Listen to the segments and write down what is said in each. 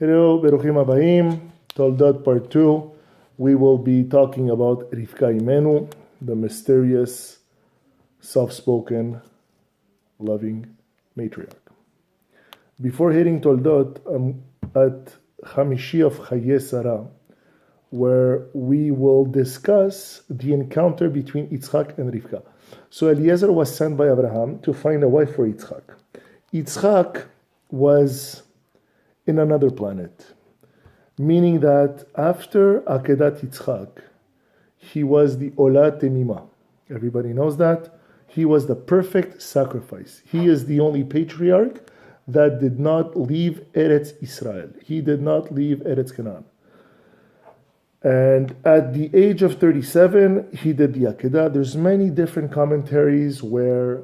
Hello, Beruchim Abayim, TOLEDOT Part 2. We will be talking about Rivkah Imenou, the mysterious, soft-spoken, loving matriarch. Before hitting TOLEDOT, I'm at Chamishi of Chaye Sarah, where we will discuss the encounter between Yitzchak and Rivkah. So Eliezer was sent by Abraham to find a wife for Yitzchak. Yitzchak was in another planet, meaning that after Akedat Yitzchak, he was the Ola Temima. Everybody knows that. He was the perfect sacrifice. He is the only patriarch that did not leave Eretz Israel. He did not leave Eretz Canaan. And at the age of 37, he did the Akedah. There's many different commentaries where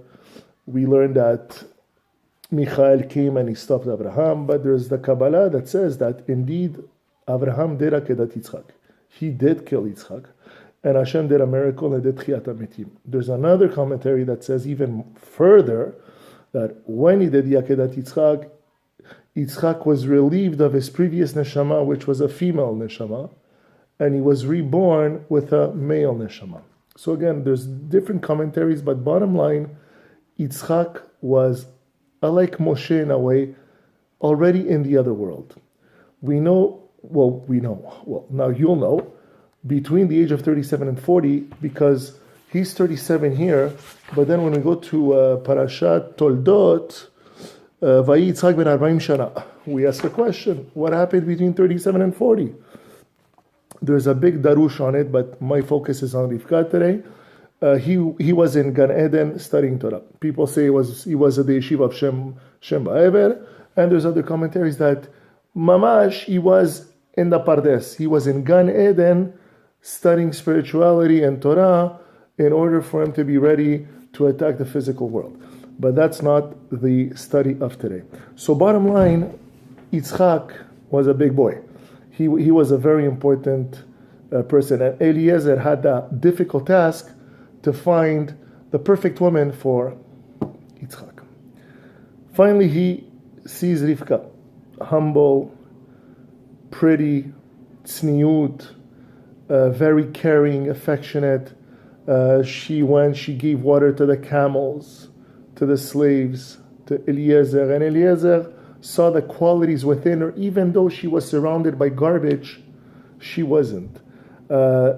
we learn that Michael came and he stopped Abraham, but there's the Kabbalah that says that indeed Abraham did Akedat Yitzchak. He did kill Yitzchak, and Hashem did a miracle and did Chiyat HaMetim. There's another commentary that says even further that when he did the Akedat Yitzchak, Yitzchak was relieved of his previous neshama, which was a female neshama, and he was reborn with a male neshama. So again, there's different commentaries, but bottom line, Yitzchak was like Moshe in a way, already in the other world. Now you'll know, between the age of 37 and 40, because he's 37 here, but then when we go to Parashat TOLEDOT, Vayi Yitzchak ben 40 shana, we ask a question, what happened between 37 and 40? There's a big darush on it, but my focus is on Rivkah today. He was in Gan Eden studying Torah. People say he was at the yeshiva of Shem Ba'ever, and there's other commentaries that Mamash, he was in the Pardes. He was in Gan Eden studying spirituality and Torah in order for him to be ready to attack the physical world. But that's not the study of today. So bottom line, Yitzchak was a big boy. He was a very important person, and Eliezer had the difficult task to find the perfect woman for Yitzchak. Finally, he sees Rivkah, humble, pretty, tzniut, very caring, affectionate. She gave water to the camels, to the slaves, to Eliezer, and Eliezer saw the qualities within her. Even though she was surrounded by garbage, she wasn't.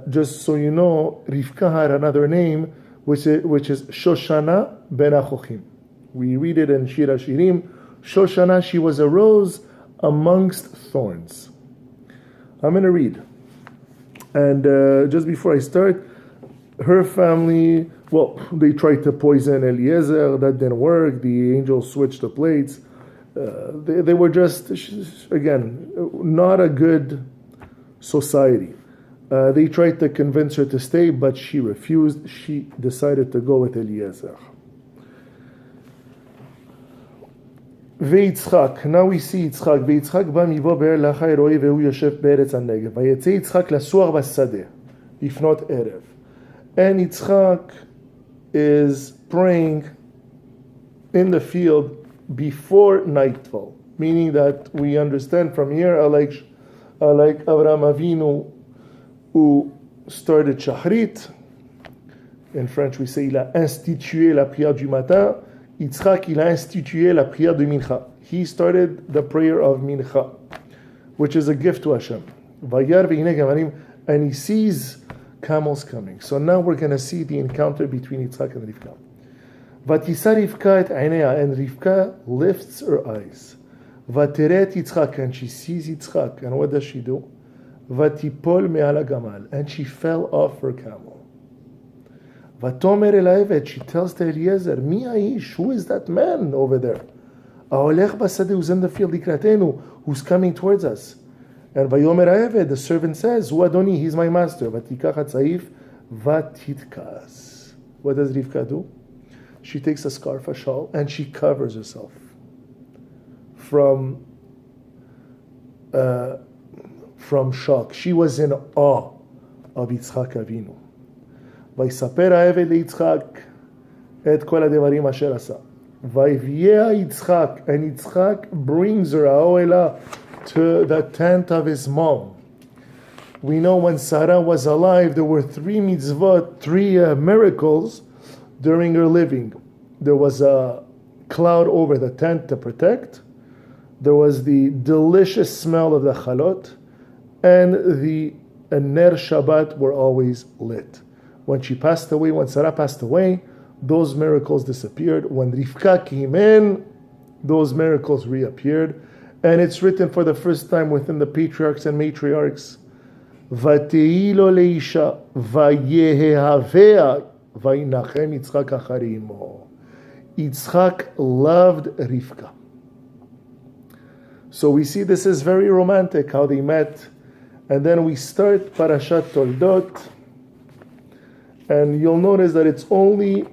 Just so you know, Rivkah had another name, which is Shoshana ben Achochim. We read it in Shir HaShirim. Shoshana, she was a rose amongst thorns. I'm going to read. And just before I start, her family, they tried to poison Eliezer. That didn't work. The angels switched the plates. They were just, again, not a good society. They tried to convince her to stay, but she refused. She decided to go with Eliezer. V'Yitzchak, now we see Yitzchak. V'Yitzchak ba mivo be'er lachai roi ve'hu yoshev be'eretz hanegev. V'yetze Yitzchak lasuach b'sadeh, lifnot erev. And Yitzchak is praying in the field before nightfall, meaning that we understand from here, like Avraham Avinu, who started Shachrit. In French, we say, il a institué la prière du matin. Yitzchak, il a institué la prière de Mincha. He started the prayer of Mincha, which is a gift to Hashem. Vayar ve'hinei gamarim, and he sees camels coming. So now we're going to see the encounter between Yitzchak and Rivkah. Vatisa Rivkah et einea, and Rivkah lifts her eyes. Vateret Yitzchak, and she sees Yitzchak. And what does she do? Vatipol me'ala gamal, and she fell off her camel. Vatomer el ha'eved, she tells to Eliezer, Mi ha'ish, who is that man over there? Ha'olech basadeh, who's in the field, likratenu, who's coming towards us. And vayomer ha'eved, the servant says, Hu Adoni, he's my master. Vatikach hatzaif, vatitkas. What does Rivkah do? She takes a scarf, a shawl, and she covers herself from shock. She was in awe of Yitzchak Avinu. ויספר העבד ליצחק את כל הדברים אשר עשה. ויביאה יצחק, and Yitzchak brings her האוהלה to the tent of his mom. We know when Sarah was alive, there were 3 mitzvot, 3 miracles during her living. There was a cloud over the tent to protect. There was the delicious smell of the chalot, and the ner Shabbat were always lit. When she passed away, when Sarah passed away, those miracles disappeared. When Rivkah came in, those miracles reappeared. And it's written for the first time within the patriarchs and matriarchs. Vatei lo leisha vayehavea vayinachem Yitzchak achari imo. Yitzchak loved Rivkah. So we see this is very romantic how they met. And then we start Parashat TOLEDOT. And you'll notice that it's only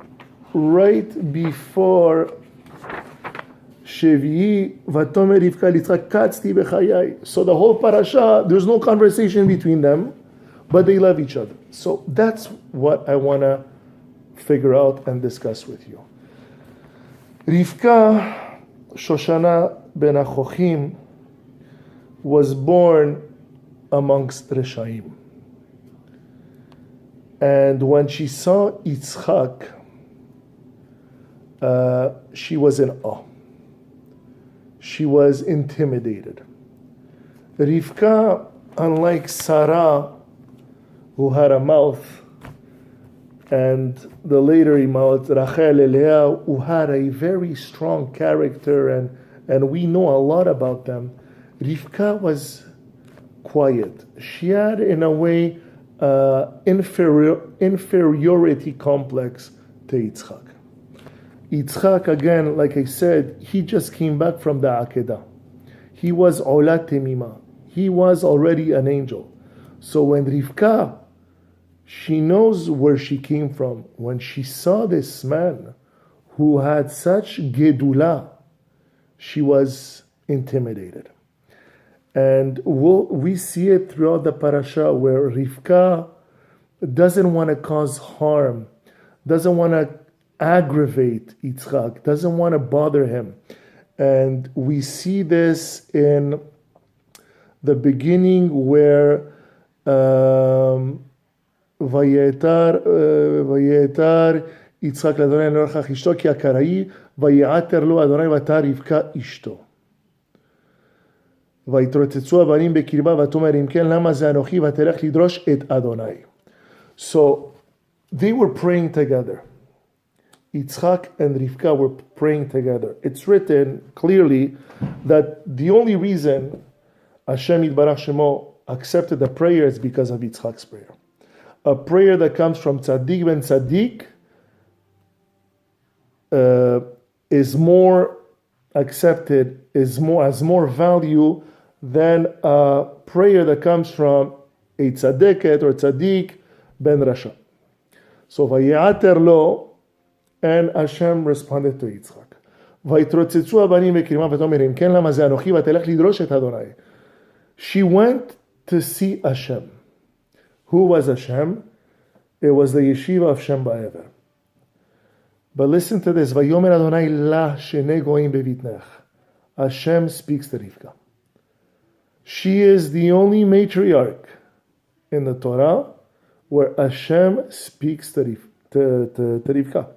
right before Shevi'i vatomer Rivkah Yitzchak katzti bechayai. So the whole parasha, there's no conversation between them, but they love each other. So that's what I want to figure out and discuss with you. Rivkah Shoshana ben Achochim was born amongst Reshaim. And when she saw Yitzchak, she was in awe. She was intimidated. Rivkah, unlike Sarah, who had a mouth, and the later Imaot, Rachel, Leah, who had a very strong character, and we know a lot about them, Rivkah was quiet. She had, in a way, inferiority complex to Yitzchak. Yitzchak, again, like I said, he just came back from the Akedah. He was Olat Temima. He was already an angel. So when Rivkah, she knows where she came from. When she saw this man who had such Gedulah, she was intimidated. And we see it throughout the parasha where Rivkah doesn't want to cause harm, doesn't want to aggravate Yitzchak, doesn't want to bother him. And we see this in the beginning where Vayetar Yitzchak l'Adonai Norcha Ishto ki akarai Vayeater lo Adonai vatar Rivka Ishto Vayitrotzetzu avanim bekirba vatomer im ken lama ze anochi vatelech lidrosh et Adonai. So they were praying together. Yitzchak and Rivkah were praying together. It's written clearly that the only reason Hashem Yitbarach Shemo accepted the prayer is because of Yitzchak's prayer. A prayer that comes from Tzaddik ben Tzaddik is more accepted, has more value than a prayer that comes from a Tzaddiket or Tzaddik ben Rasha. So Vayeater lo, and Hashem responded to Yitzchak. Vayitrotzetzu avanim bekirma vatomer im ken lama ze anochi vatelech lidrosh et Adonai. She went to see Hashem. Who was Hashem? It was the yeshiva of Shem Ba'ever. But listen to this. Vayomer Adonai la shene goim bevitnech. Hashem speaks to Rivkah. She is the only matriarch in the Torah where Hashem speaks to Rivkah.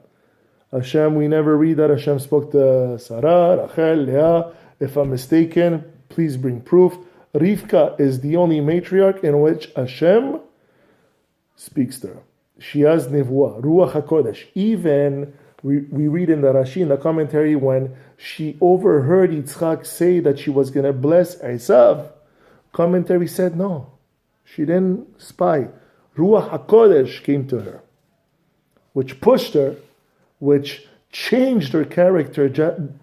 Hashem, we never read that Hashem spoke to Sarah, Rachel, Leah. If I'm mistaken, please bring proof. Rivkah is the only matriarch in which Hashem speaks to her. She has nevuah, Ruach HaKodesh. Even, we read in the Rashi, in the commentary, when she overheard Yitzchak say that she was going to bless Esav, commentary said no. She didn't spy. Ruach HaKodesh came to her, which pushed her, which changed her character,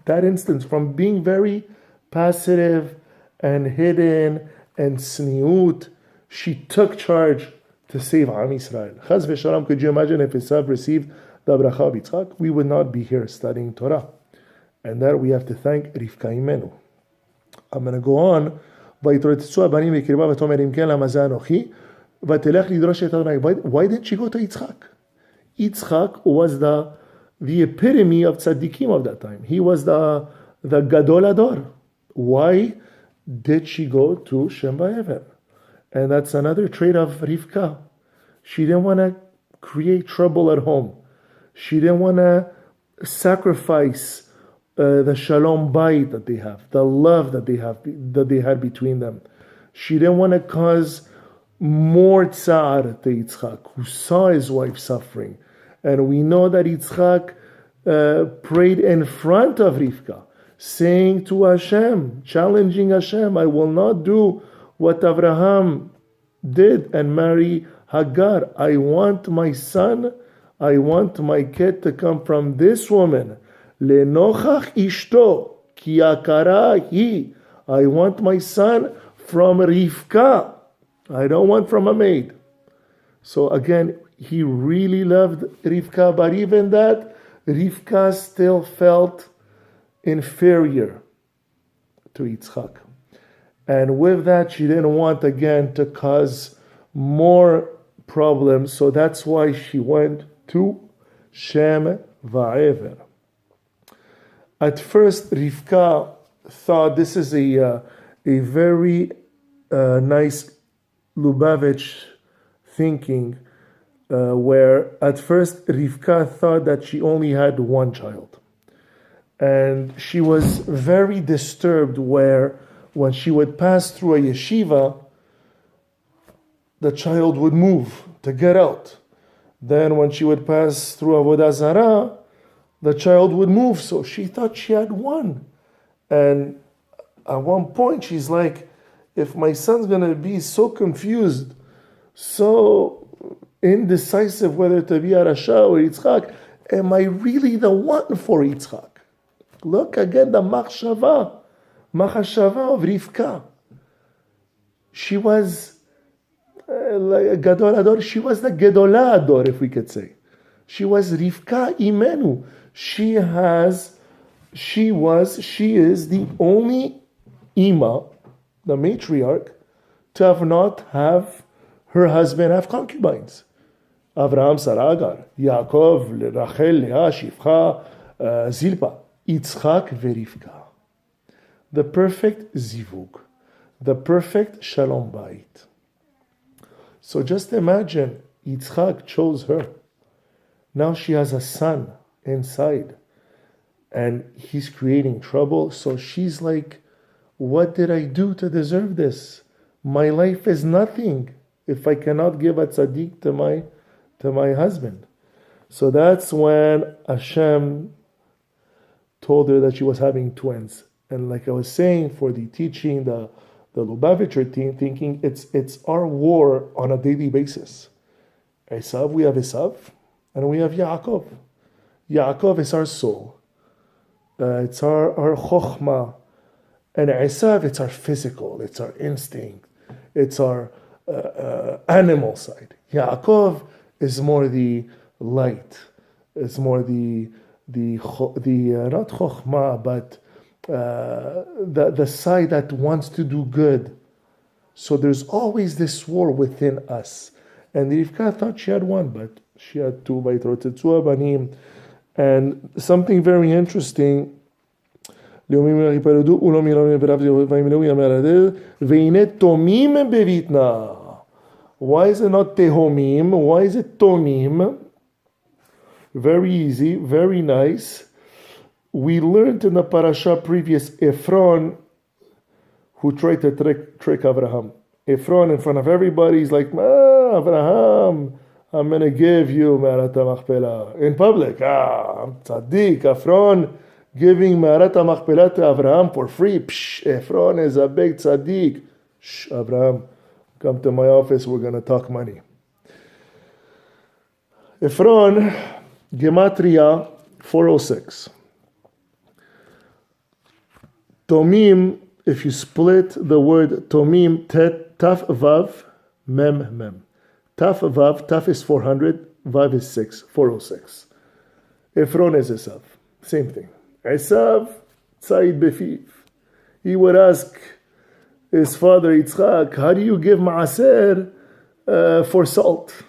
that instance, from being very passive and hidden and sniut. She took charge to save Am Yisrael. Chaz v'shalom, could you imagine if Esav received the bracha of Yitzchak? We would not be here studying Torah. And that we have to thank Rivkah Imenou. I'm going to go on. Why didn't she go to Yitzchak? Yitzchak was the epitome of tzaddikim of that time. He was the Gadol Ador. Why did she go to Shem Va'ever? And that's another trait of Rivkah. She didn't want to create trouble at home. She didn't want to sacrifice the shalom bayit that they have, the love that they had between them. She didn't want to cause more tsar to Yitzchak, who saw his wife suffering. And we know that Yitzchak prayed in front of Rivkah, saying to Hashem, challenging Hashem, I will not do what Abraham did and marry Hagar. I want my son, I want my kid to come from this woman. Lenochach ishto, ki akara hi. I want my son from Rivkah. I don't want from a maid. So again, he really loved Rivkah, but even that, Rivkah still felt inferior to Yitzchak. And with that, she didn't want again to cause more problems. So that's why she went to Shem Va'ever. At first, Rivkah thought this is a very nice Lubavitch thinking, where at first Rivkah thought that she only had one child. And she was very disturbed where when she would pass through a yeshiva, the child would move to get out. Then when she would pass through Avodah Zarah, the child would move. So she thought she had one. And at one point she's like, if my son's going to be so confused, so indecisive whether to be a Rasha or Yitzchak, am I really the one for Yitzchak? Look again, the machshava of Rivkah. She was like Gadol Ador. She was the Gedolah Ador, if we could say. She was Rivkah Imenou. She is the only Ima, the matriarch, to not have her husband have concubines. Avraham, Sarah, Agar, Yaakov, Rachel, Leah, Shifcha, Zilpa, Yitzchak, Verivka. The perfect zivug, the perfect shalom bayit. So just imagine, Yitzchak chose her. Now she has a son inside, and he's creating trouble. So she's like, what did I do to deserve this? My life is nothing if I cannot give a tzaddik to my husband. So that's when Hashem told her that she was having twins. And like I was saying, for the teaching, the Lubavitcher team, thinking it's our war on a daily basis. Esav, we have Esav, and we have Yaakov. Yaakov is our soul. It's our chokhmah. And Esav, it's our physical, it's our instinct, it's our animal side. Yaakov is more the light. It's more the not chokhmah, but the side that wants to do good. So there's always this war within us. And Rivkah thought she had one, but she had two. And something very interesting. Why is it not tehomim? Why is it tomim? Very easy, very nice. We learned in the parasha previous Ephron, who tried to trick Abraham. Ephron in front of everybody, he's like, Abraham, I'm going to give you Me'arat HaMachpelah. In public, I'm tzaddik. Ephron giving Me'arat HaMachpelah to Abraham for free. Ephron is a big tzaddik. Abraham, come to my office, we're going to talk money. Ephron, Gematria 406. Tomim, if you split the word Tomim, Taf Vav, Mem. Taf Vav, Taf is 400, Vav is 6, 406. Ephron is Esav, same thing. Esav, Tzayid Befiv. He would ask his father Yitzchak, how do you give Maaser for salt?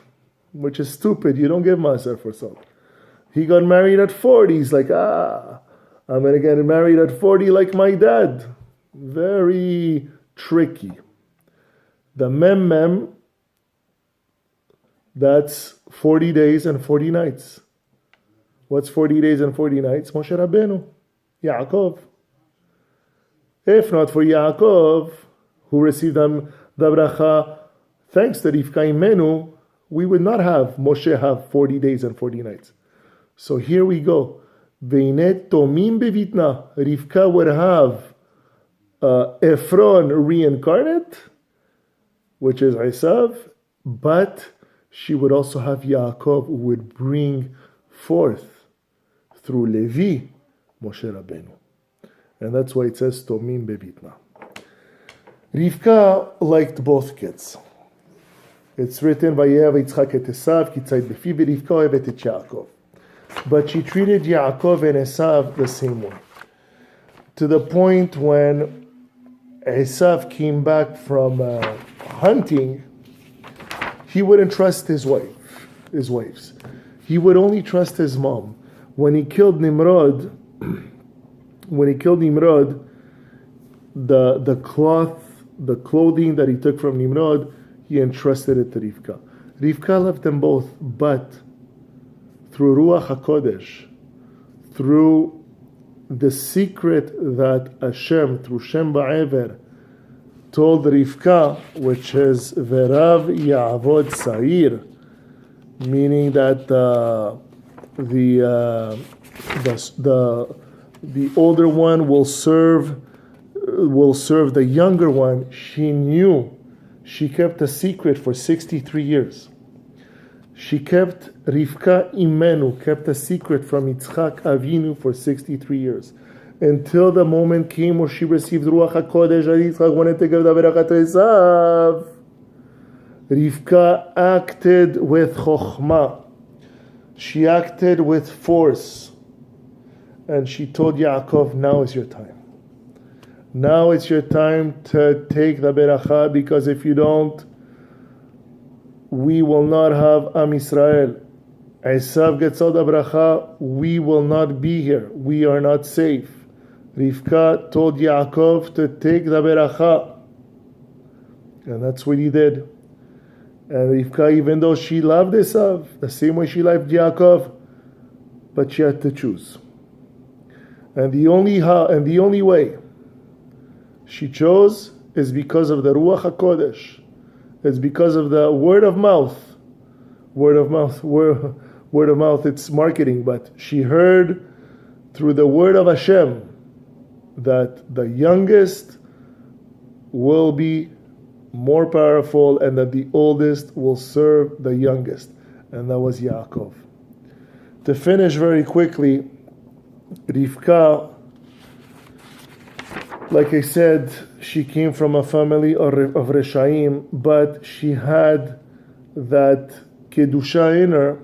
Which is stupid, you don't give Maaser for salt. He got married at 40, he's like, I'm going to get married at 40 like my dad. Very tricky. The mem, that's 40 days and 40 nights. What's 40 days and 40 nights? Moshe Rabbeinu, Yaakov. If not for Yaakov, who received the bracha, thanks to Rivkah Imenou, we would not have Moshe have 40 days and 40 nights. So here we go. Veinet tomim bevitna. Rivkah would have Ephron reincarnate, which is Esav, but she would also have Yaakov, who would bring forth through Levi Moshe Rabbeinu. And that's why it says tomim bevitna. Rivkah liked both kids. It's written, Vayehav Yitzchak et Esav, ki tzayit befi, v'Rivkah ohevet et Yaakov. But she treated Yaakov and Esav the same way. To the point when Esav came back from hunting, he wouldn't trust his wives. He would only trust his mom. When he killed Nimrod, the clothing that he took from Nimrod, he entrusted it to Rivkah. Rivkah loved them both, but through Ruach HaKodesh, through the secret that Hashem, through Shem Ba'ever, told Rivkah, which is Verav Ya'avod Sa'ir, meaning that the older one will serve the younger one. She knew. She kept a secret for 63 years. Rivkah Imenou kept a secret from Yitzchak Avinu for 63 years. Until the moment came where she received Ruach HaKodesh, and Yitzchak wanted to give the Berachah to Esav. Rivkah acted with chokhmah. She acted with force. And she told Yaakov, now is your time. Now it's your time to take the Berachah, because if you don't, we will not have Am Yisrael. Esav gets all the Bracha, we will not be here. We are not safe. Rivkah told Yaakov to take the Beracha. And that's what he did. And Rivkah, even though she loved Esav, the same way she loved Yaakov, but she had to choose. And the only way she chose is because of the Ruach HaKodesh. It's because of the word of mouth. Word of mouth, it's marketing, but she heard through the word of Hashem that the youngest will be more powerful and that the oldest will serve the youngest. And that was Yaakov. To finish very quickly, Rivkah, like I said, she came from a family of Reshaim, but she had that Kedusha in her.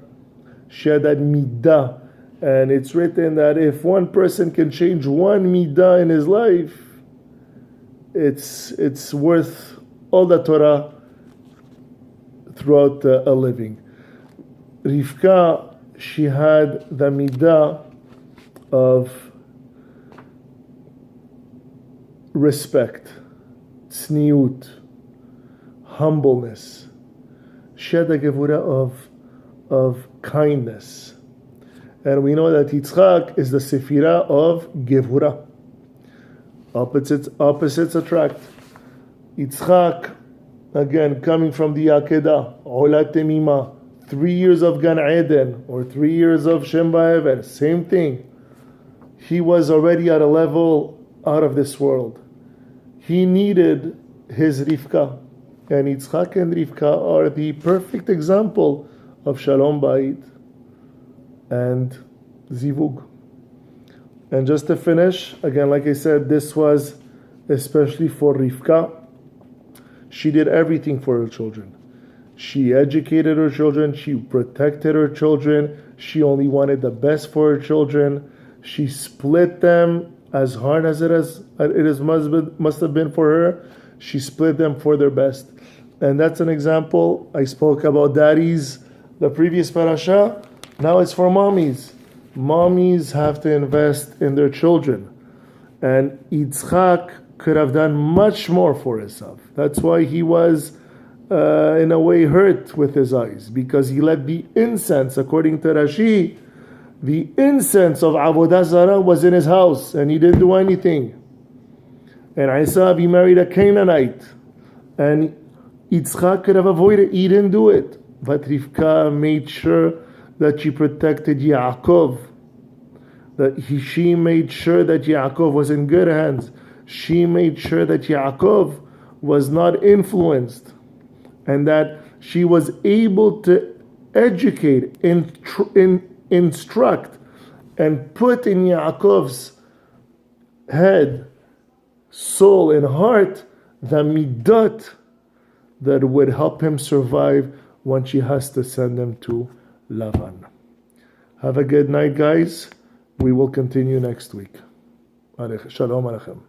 She had that Midah. And it's written that if one person can change one Midah in his life, it's worth all the Torah throughout a living. Rivkah, she had the Midah of respect, tzniut, humbleness. She had the gevura of kindness. And we know that Yitzchak is the Sefira of Gevura. Opposites attract. Yitzchak, again, coming from the Akedah, Olat Temima, 3 years of Gan Eden, or 3 years of Shem Ba'ever, same thing. He was already at a level out of this world. He needed his Rivkah. And Yitzchak and Rivkah are the perfect example of Shalom Bait and Zivug. And just to finish, again, like I said, this was especially for Rivkah. She did everything for her children. She educated her children. She protected her children. She only wanted the best for her children. She split them as hard as must have been for her. She split them for their best. And that's an example. I spoke about daddies, the previous parasha. Now it's for mommies. Mommies have to invest in their children. And Yitzchak could have done much more for himself. That's why he was, in a way, hurt with his eyes, because he let the incense, according to Rashi, the incense of Avodah Zarah was in his house, and he didn't do anything. And Esav, he married a Canaanite, and Yitzchak could have avoided. He didn't do it, but Rivkah made sure that she protected Yaakov. She made sure that Yaakov was in good hands. She made sure that Yaakov was not influenced, and that she was able to educate, instruct, and put in Yaakov's head, soul, and heart the midot that would help him survive when she has to send him to Lavan. Have a good night, guys. We will continue next week. Shalom Aleichem.